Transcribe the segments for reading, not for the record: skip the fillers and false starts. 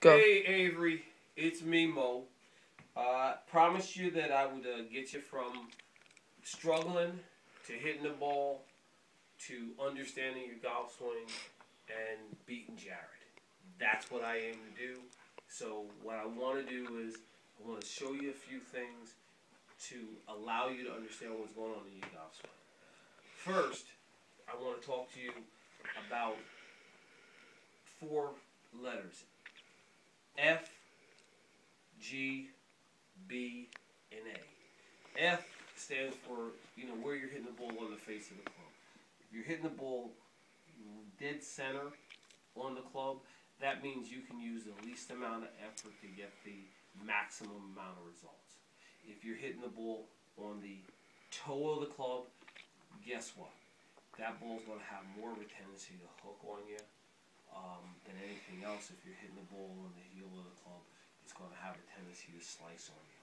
Go. Hey Avery, it's me Mo. Promised you that I would get you from struggling to hitting the ball to understanding your golf swing and beating Jared. That's what I aim to do. So what I want to do is I want to show you a few things to allow you to understand what's going on in your golf swing. First, I want to talk to you about 4 letters. F, G, B, and A. F stands for, where you're hitting the ball on the face of the club. If you're hitting the ball dead center on the club, that means you can use the least amount of effort to get the maximum amount of results. If you're hitting the ball on the toe of the club, guess what? That ball's going to have more of a tendency to hook on you than anything else. If you're hitting the ball on the heel of the club, it's going to have a tendency to slice on you.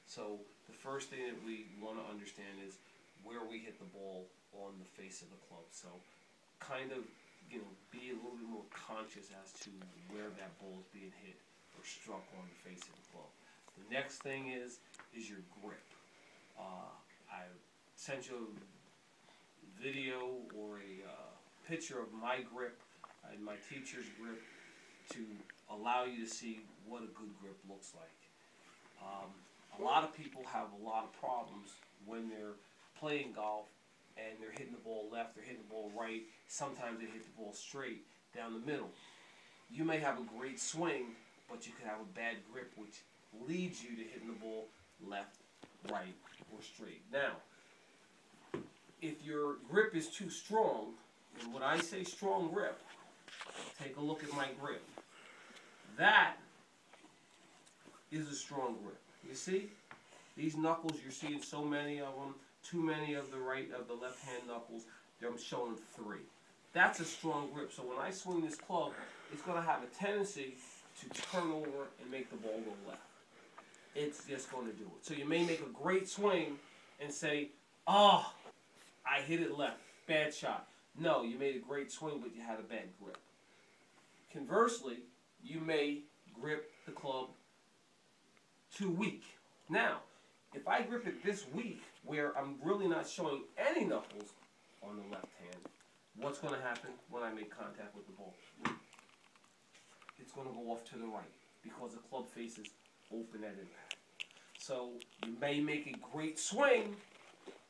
So the first thing that we want to understand is where we hit the ball on the face of the club. So kind of, be a little bit more conscious as to where that ball is being hit or struck on the face of the club. The next thing is your grip. I sent you a video or a picture of my grip and my teacher's grip to allow you to see what a good grip looks like. A lot of people have a lot of problems when they're playing golf and they're hitting the ball left, they're hitting the ball right, sometimes they hit the ball straight down the middle. You may have a great swing, but you could have a bad grip, which leads you to hitting the ball left, right, or straight. Now, if your grip is too strong, and when I say strong grip, take a look at my grip. That is a strong grip. You see? These knuckles, you're seeing so many of them, too many of the left-hand knuckles. I'm showing 3. That's a strong grip. So when I swing this club, it's going to have a tendency to turn over and make the ball go left. It's just going to do it. So you may make a great swing and say, oh, I hit it left. Bad shot. No, you made a great swing, but you had a bad grip. Conversely, you may grip the club too weak. Now, if I grip it this weak, where I'm really not showing any knuckles on the left hand, what's going to happen when I make contact with the ball? It's going to go off to the right because the club face is open at impact. So you may make a great swing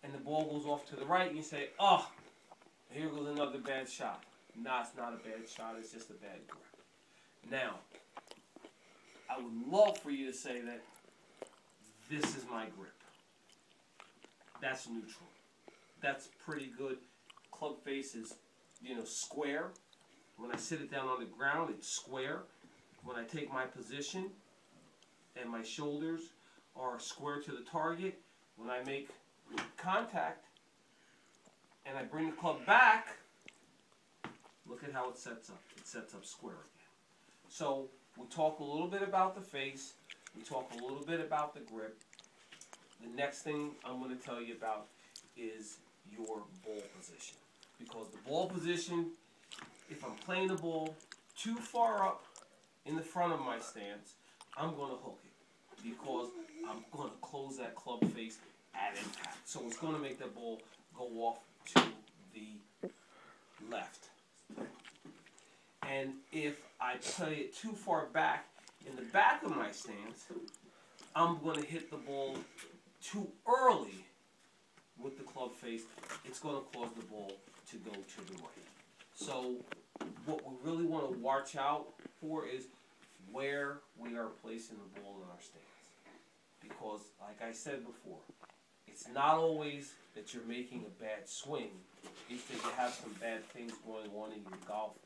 and the ball goes off to the right and you say, oh, here goes another bad shot. No, it's not a bad shot, it's just a bad grip. Now, I would love for you to say that this is my grip. That's neutral. That's pretty good. Club face is, square. When I sit it down on the ground, it's square. When I take my position and my shoulders are square to the target, when I make contact and I bring the club back, look at how it sets up. It sets up square again. So we talk a little bit about the face. We talk a little bit about the grip. The next thing I'm going to tell you about is your ball position. Because the ball position, if I'm playing the ball too far up in the front of my stance, I'm going to hook it. Because I'm going to close that club face at impact. So it's going to make that ball go off to the left. And if I play it too far back in the back of my stance, I'm going to hit the ball too early with the club face. It's going to cause the ball to go to the right. So what we really want to watch out for is where we are placing the ball in our stance. Because, like I said before, it's not always that you're making a bad swing. It's that you have some bad things going on in your golf,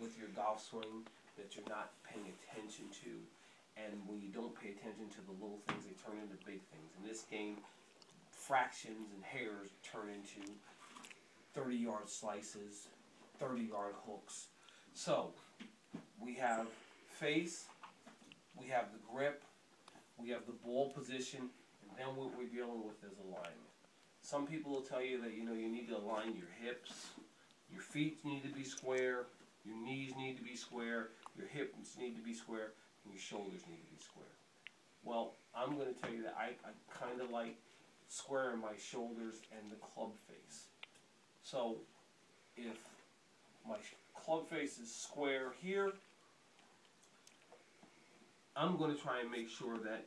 with your golf swing that you're not paying attention to. And when you don't pay attention to the little things, they turn into big things. In this game, fractions and hairs turn into 30-yard slices, 30-yard hooks. So we have face, we have the grip, we have the ball position, and then what we're dealing with is alignment. Some people will tell you that you need to align your hips, your feet need to be square, your knees need to be square, your hips need to be square, and your shoulders need to be square. Well, I'm going to tell you that I kind of like squaring my shoulders and the club face. So if my club face is square here, I'm going to try and make sure that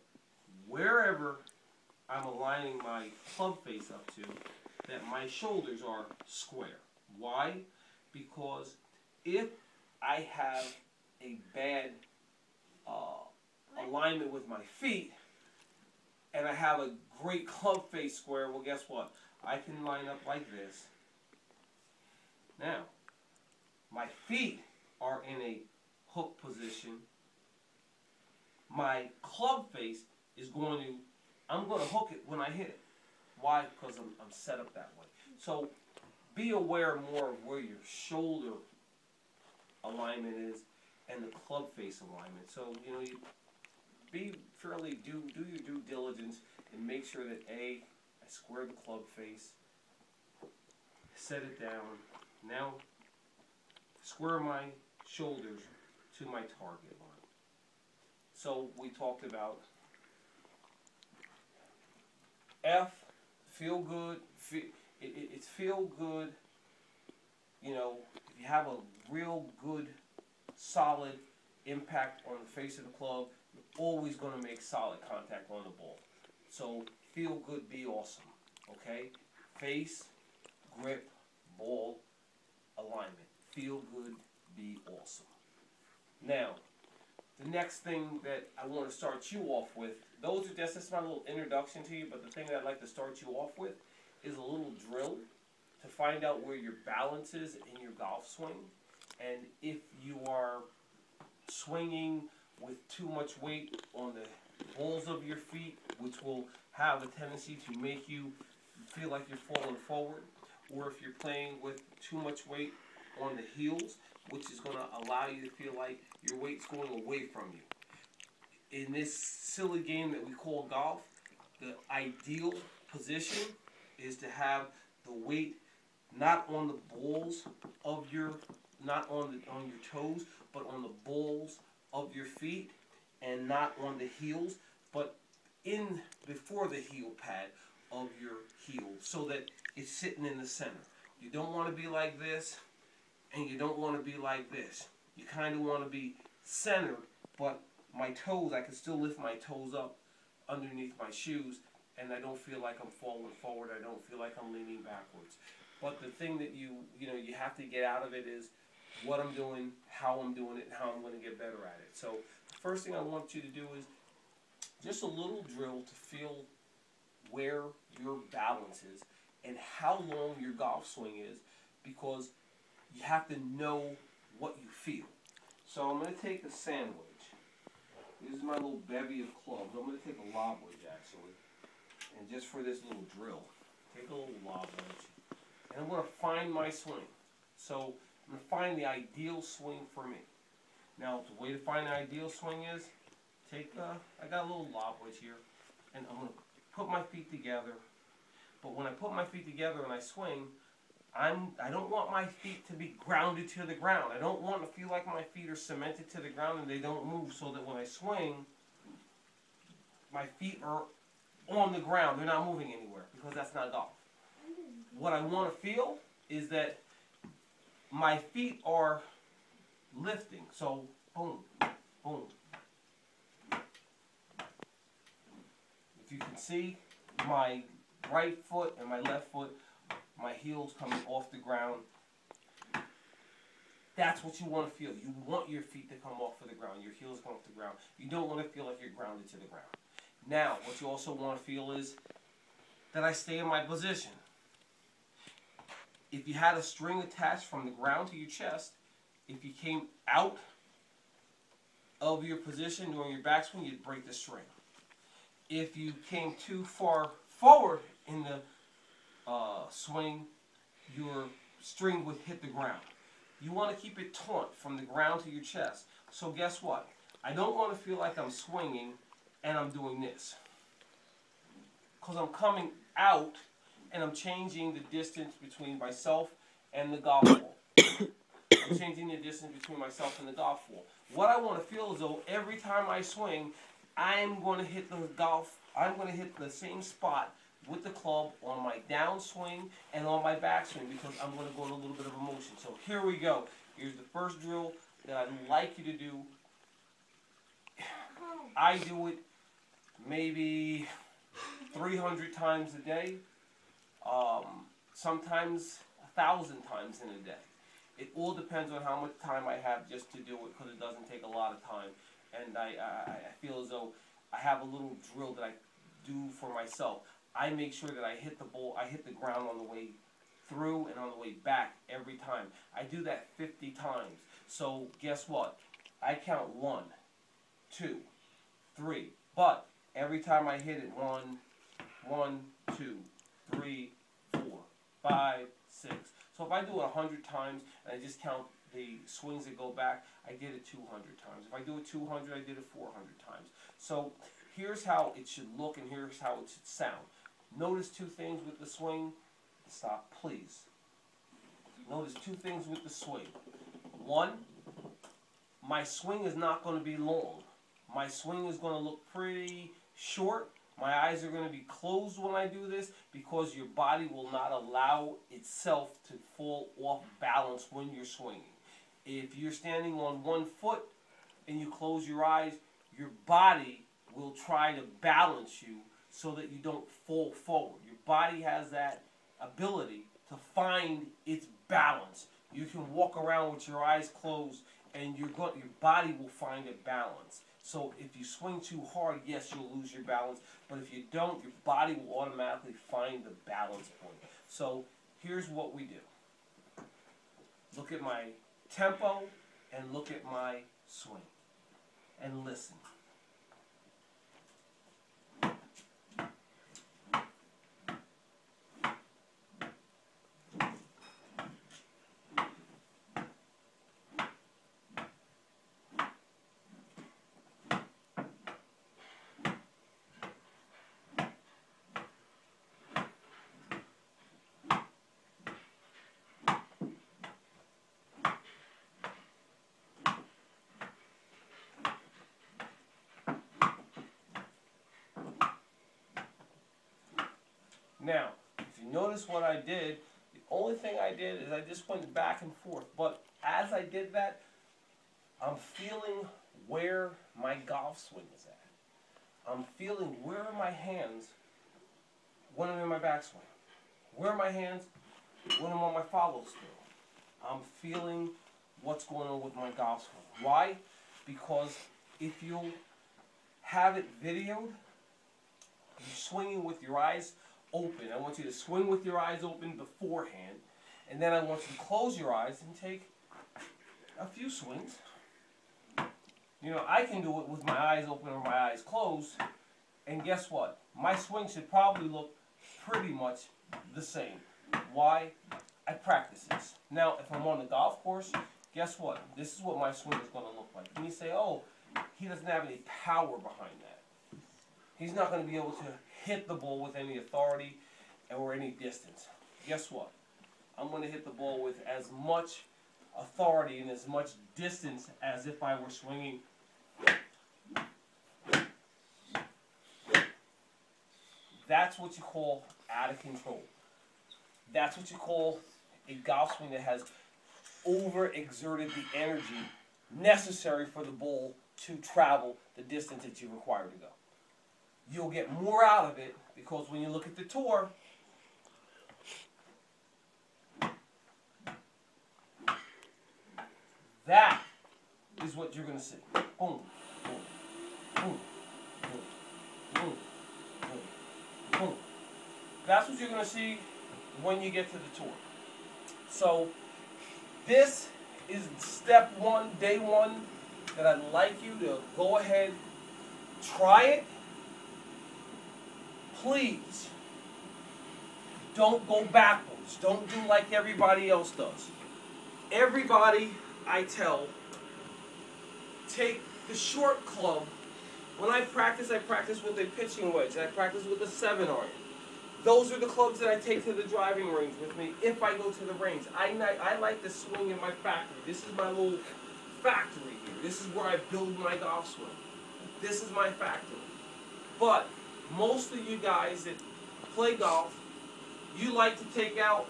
wherever I'm aligning my club face up to, that my shoulders are square. Why? Because if I have a bad alignment with my feet, and I have a great club face square, well, guess what? I can line up like this. Now, my feet are in a hook position. My club face is going to, I'm going to hook it when I hit it. Why? Because I'm set up that way. So be aware more of where your shoulder alignment is and the club face alignment. So, you know, you be fairly, do your due diligence and make sure that I square the club face, set it down. Now, square my shoulders to my target line. So we talked about F, feel good. It's feel good. You know, if you have a real good, solid impact on the face of the club, you're always going to make solid contact on the ball. So feel good, be awesome. Okay? Face, grip, ball, alignment. Feel good, be awesome. Now, the next thing that I want to start you off with, that's my little introduction to you, but the thing that I'd like to start you off with is a little drill to find out where your balance is in your golf swing. And if you are swinging with too much weight on the balls of your feet, which will have a tendency to make you feel like you're falling forward, or if you're playing with too much weight on the heels, which is going to allow you to feel like your weight's going away from you. In this silly game that we call golf, the ideal position is to have the weight not on the balls of your, not on your toes, but on the balls of your feet, and not on the heels, but in before the heel pad of your heel, so that it's sitting in the center. You don't want to be like this, and you don't want to be like this. You kind of want to be centered, but my toes, I can still lift my toes up underneath my shoes, and I don't feel like I'm falling forward. I don't feel like I'm leaning backwards. But the thing that you have to get out of it is what I'm doing, how I'm doing it, and how I'm going to get better at it. So the first thing I want you to do is just a little drill to feel where your balance is and how long your golf swing is, because you have to know what you feel. So I'm going to take a sandwich. This is my little bevy of clubs. I'm going to take a lob wedge, actually. And just for this little drill, take a little lob wedge. And I'm going to find my swing. So I'm going to find the ideal swing for me. Now, the way to find the ideal swing is, I got a little lob wedge here, and I'm going to put my feet together. But when I put my feet together and I swing, I don't want my feet to be grounded to the ground. I don't want to feel like my feet are cemented to the ground and they don't move, so that when I swing, my feet are on the ground. They're not moving anywhere, because that's not golf. What I want to feel is that my feet are lifting. So, boom, boom. If you can see, my right foot and my left foot, my heels coming off the ground. That's what you want to feel. You want your feet to come off of the ground, your heels come off the ground. You don't want to feel like you're grounded to the ground. Now, what you also want to feel is that I stay in my position. If you had a string attached from the ground to your chest, if you came out of your position during your backswing, you'd break the string. If you came too far forward in the swing, your string would hit the ground. You want to keep it taut from the ground to your chest. So guess what? I don't want to feel like I'm swinging and I'm doing this, because I'm coming out and I'm changing the distance between myself and the golf ball. I'm I'm changing the distance between myself and the golf ball. What I want to feel is though every time I swing, I'm going to hit I'm going to hit the same spot with the club on my downswing and on my backswing because I'm going to go in a little bit of a motion. So here we go. Here's the first drill that I'd like you to do. I do it maybe 300 times a day, sometimes 1,000 times in a day. It all depends on how much time I have just to do it because it doesn't take a lot of time. And I feel as though I have a little drill that I do for myself. I make sure that I hit the ball, I hit the ground on the way through and on the way back every time. I do that 50 times. So guess what? I count 1, 2, 3. But every time I hit it, 1, 2, 3, 4, 5, 6. So if I do it 100 times and I just count the swings that go back, I did it 200 times. If I do it 200, I did it 400 times. So here's how it should look and here's how it should sound. Notice 2 things with the swing. Stop, please. Notice 2 things with the swing. 1, my swing is not going to be long. My swing is going to look pretty short. My eyes are going to be closed when I do this because your body will not allow itself to fall off balance when you're swinging. If you're standing on 1 foot and you close your eyes, your body will try to balance you so that you don't fall forward. Your body has that ability to find its balance. You can walk around with your eyes closed and your body will find a balance. So if you swing too hard, yes, you'll lose your balance. But if you don't, your body will automatically find the balance point. So here's what we do. Look at my tempo and look at my swing. And listen. Now, if you notice what I did, the only thing I did is I just went back and forth. But as I did that, I'm feeling where my golf swing is at. I'm feeling where are my hands when I'm in my backswing. Where are my hands when I'm on my follow through. I'm feeling what's going on with my golf swing. Why? Because if you'll have it videoed, you're swinging with your eyes open. I want you to swing with your eyes open beforehand, and then I want you to close your eyes and take a few swings. You know, I can do it with my eyes open or my eyes closed, and guess what? My swing should probably look pretty much the same. Why? I practice this. Now, if I'm on the golf course, guess what? This is what my swing is going to look like. And you say, oh, he doesn't have any power behind that. He's not going to be able to hit the ball with any authority or any distance. Guess what? I'm going to hit the ball with as much authority and as much distance as if I were swinging. That's what you call out of control. That's what you call a golf swing that has overexerted the energy necessary for the ball to travel the distance that you require to go. You'll get more out of it because when you look at the tour, that is what you're going to see. Boom, boom, boom, boom, boom, boom, boom. That's what you're going to see when you get to the tour. So this is step 1, day 1, that I'd like you to go ahead, try it. Please, don't go backwards. Don't do like everybody else does. Everybody, I tell, take the short club. When I practice with a pitching wedge. I practice with a 7-iron. Those are the clubs that I take to the driving range with me if I go to the range. I like to swing in my factory. This is my little factory here. This is where I build my golf swing. This is my factory. But most of you guys that play golf, you like to take out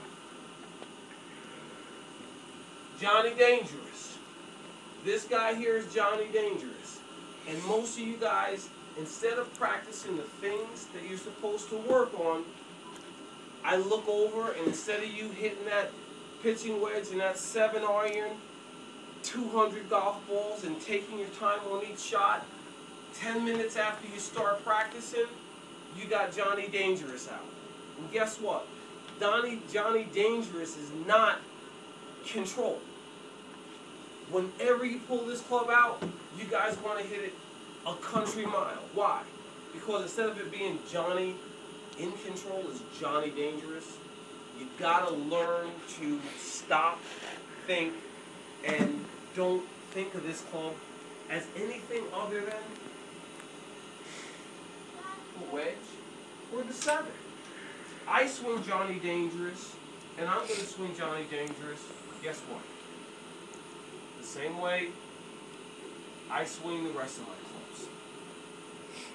Johnny Dangerous. This guy here is Johnny Dangerous. And most of you guys, instead of practicing the things that you're supposed to work on, I look over and instead of you hitting that pitching wedge and that 7-iron, 200 golf balls and taking your time on each shot, 10 minutes after you start practicing, you got Johnny Dangerous out. And guess what? Johnny Dangerous is not control. Whenever you pull this club out, you guys want to hit it a country mile. Why? Because instead of it being Johnny in control, it's Johnny Dangerous. You gotta learn to stop, think, and don't think of this club as anything other than a wedge or the 7. I swing Johnny Dangerous, and I'm going to swing Johnny Dangerous, guess what? The same way I swing the rest of my clubs.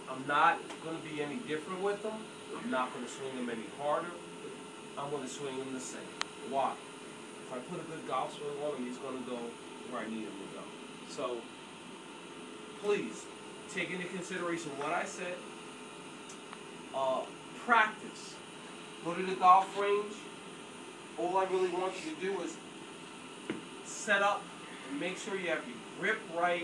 I'm not going to be any different with them. I'm not going to swing them any harder. I'm going to swing them the same. Why? If I put a good golf swing on him, he's going to go where I need him to go. So, please, take into consideration what I said. Practice. Go to the golf range. All I really want you to do is set up and make sure you have your grip right.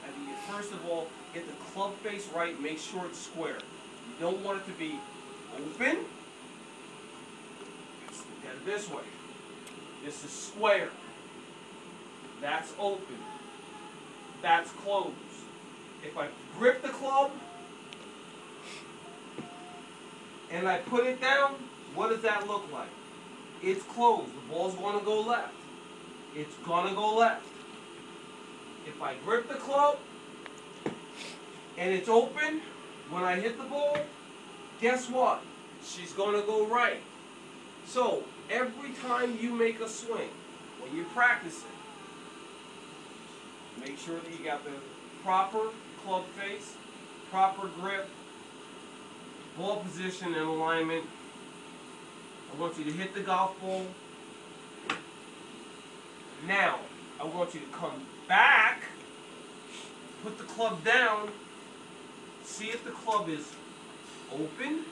And you, first of all, get the club face right. Make sure it's square. You don't want it to be open. Let's look at it this way. This is square. That's open. That's closed. If I grip the club and I put it down, what does that look like? It's closed. The ball's going to go left. It's going to go left. If I grip the club and it's open, when I hit the ball, guess what? She's going to go right. So, every time you make a swing, when you're practicing, make sure that you got the proper club face, proper grip, ball position and alignment. I want you to hit the golf ball. Now, I want you to come back, put the club down, see if the club is open,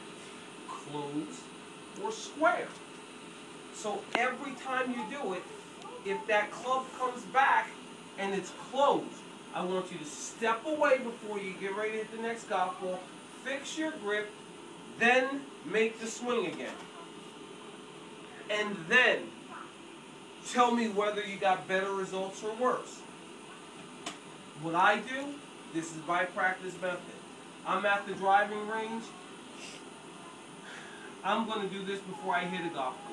closed, or square. So every time you do it, if that club comes back and it's closed, I want you to step away before you get ready to hit the next golf ball, fix your grip, then make the swing again. And then tell me whether you got better results or worse. What I do, this is my practice method. I'm at the driving range. I'm going to do this before I hit a golf ball.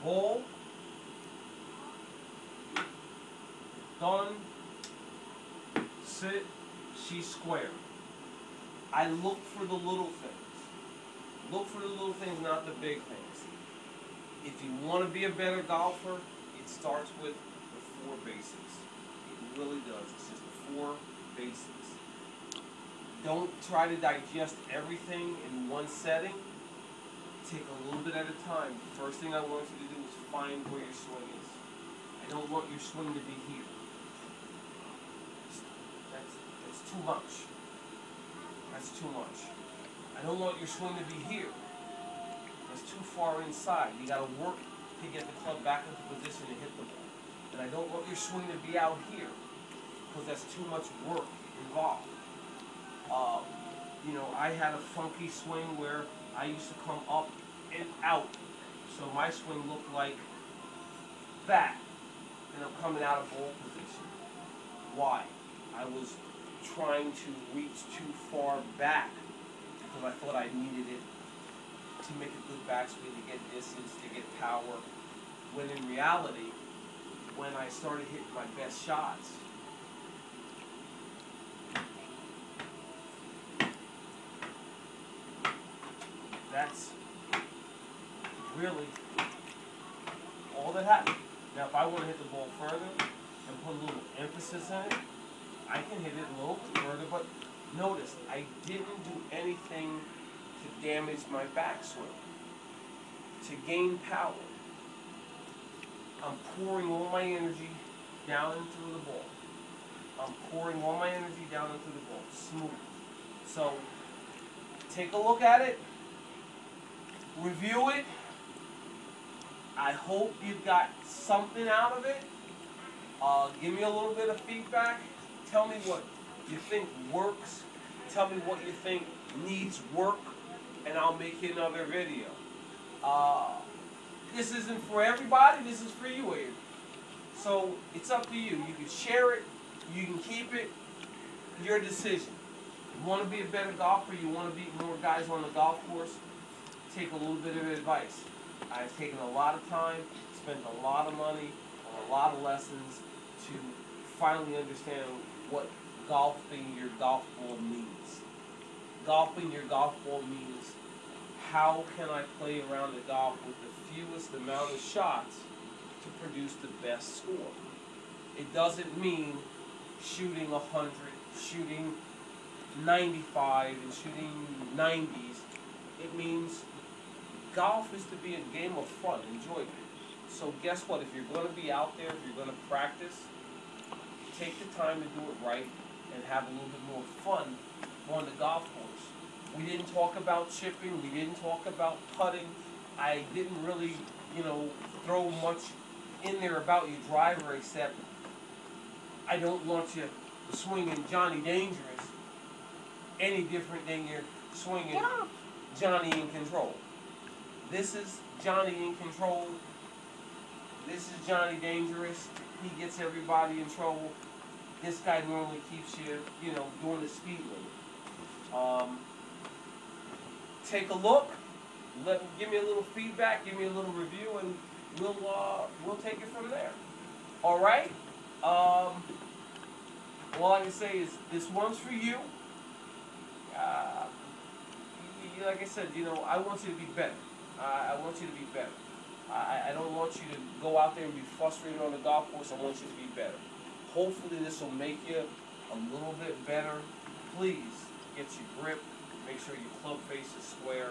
Ball. Done. Sit. She's square. I look for the little things. Look for the little things, not the big things. If you want to be a better golfer, it starts with the 4 basics. It really does. It's just the 4 basics. Don't try to digest everything in one setting. Take a little bit at a time. The first thing I want you to do is find where your swing is. I don't want your swing to be here. That's too much. That's too much. I don't want your swing to be here. That's too far inside. You got to work to get the club back into position to hit the ball. And I don't want your swing to be out here because that's too much work involved. You know, I had a funky swing where I used to come up and out. So my swing looked like that. And I'm coming out of ball position. Why? I was trying to reach too far back because I thought I needed it to make a good backswing, to get distance, to get power. When in reality, when I started hitting my best shots, that's really all that happened. Now, if I want to hit the ball further and put a little emphasis in it, I can hit it a little bit further, but notice, I didn't do anything to damage my backswing. To gain power, I'm pouring all my energy down into the ball. I'm pouring all my energy down into the ball. Smooth. So, take a look at it. Review it. I hope you got something out of it. Give me a little bit of feedback. Tell me what you think works. Tell me what you think needs work, and I'll make you another video. This isn't for everybody. This is for you, Avery. So it's up to you. You can share it. You can keep it. Your decision. You want to be a better golfer. You want to beat more guys on the golf course. Take a little bit of advice. I've taken a lot of time, spent a lot of money on a lot of lessons to finally understand what golfing your golf ball means. Golfing your golf ball means how can I play around the golf with the fewest amount of shots to produce the best score. It doesn't mean shooting 100, shooting 95, and shooting 90s. It means golf is to be a game of fun, enjoyment. So guess what? If you're going to be out there, if you're going to practice, take the time to do it right and have a little bit more fun on the golf course. We didn't talk about chipping. We didn't talk about putting. I didn't really, throw much in there about your driver, except I don't want you swinging Johnny Dangerous any different than you're swinging Johnny in Control. This is Johnny in Control. This is Johnny Dangerous. He gets everybody in trouble. This guy normally keeps you, doing the speed limit. Take a look. Give me a little feedback. Give me a little review, and we'll take it from there. All right. All I can say is this one's for you. Like I said, I want you to be better. I want you to be better. I don't want you to go out there and be frustrated on the golf course. I want you to be better. Hopefully this will make you a little bit better. Please get your grip. Make sure your club face is square.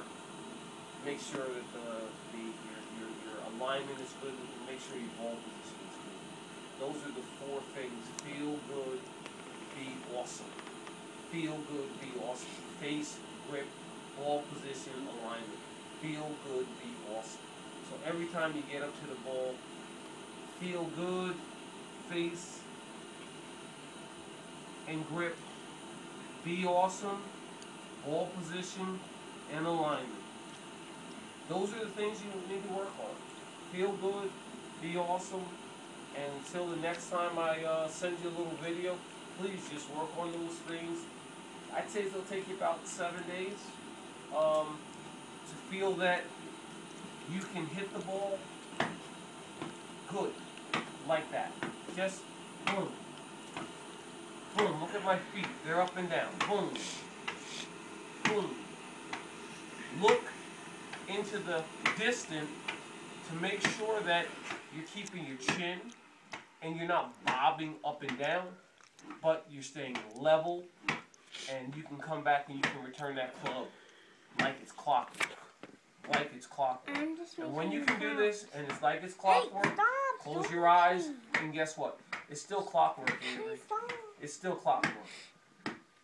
Make sure that your alignment is good. Make sure your ball position is good. Those are the 4 things. Feel good, be awesome. Feel good, be awesome. Face, grip, ball position, alignment. Feel good, be awesome. So every time you get up to the ball, feel good, face, and grip. Be awesome, ball position, and alignment. Those are the things you need to work on. Feel good, be awesome, and until the next time I send you a little video, please just work on those things. I'd say it'll take you about 7 days to feel that you can hit the ball good, like that. Just boom. Boom. Look at my feet. They're up and down. Boom. Boom. Look into the distance to make sure that you're keeping your chin and you're not bobbing up and down, but you're staying level, and you can come back and you can return that club like it's clockwork. Like it's clockwork. And when you can do this and it's like it's clockwork, close your eyes and guess what? It's still clockwork, Avery. It's still clockwork.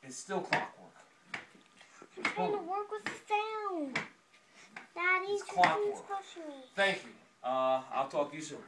It's still clockwork. I'm trying to work with the sound. Daddy's clockwork. Thank you. I'll talk to you soon.